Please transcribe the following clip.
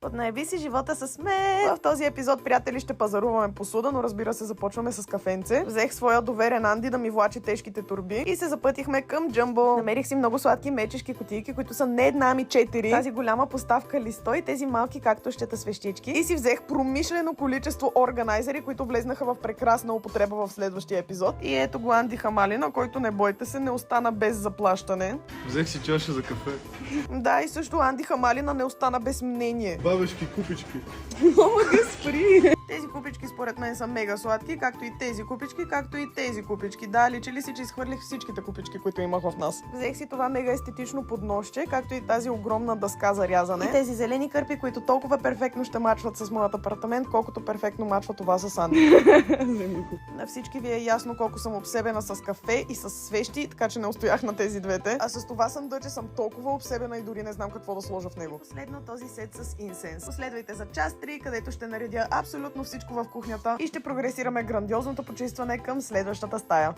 Поднаеби си живота с мен! В този епизод, приятели, ще пазаруваме посуда, но разбира се, започваме с кафенце. Взех своя доверен Анди да ми влачи тежките турби и се запътихме към Джъмбо. Намерих си много сладки мечешки кутийки, които са не една, ами 4. Тази голяма поставка листо и тези малки както щета свещички. И си взех промишлено количество органайзери, които влезнаха в прекрасна употреба в следващия епизод. И ето го Анди Хамалина, който, не бойте се, не остана без заплащане. Взех си чаша за кафе. Да, и също Анди Хамалина не остана без мнение. Бабешки купички. Много га спри! Тези купички според мен са мега сладки, както и тези купички, както и тези купички. Да, личи ли си, че изхвърлих всичките купички, които имах в нас. Взех си това мега естетично подносче, както и тази огромна дъска за рязане. И тези зелени кърпи, които толкова перфектно ще мачват с моят апартамент, колкото перфектно мачва това с Анди. На всички ви е ясно колко съм обсебена с кафе и с свещи, така че не устоях на тези двете. А с това съндъче съм толкова обсебена и дори не знам какво да сложа в него. Последно този сет с инсенс. Последвайте за част 3, където ще наредя абсолютно всичко в кухнята и ще прогресираме грандиозното почистване към следващата стая.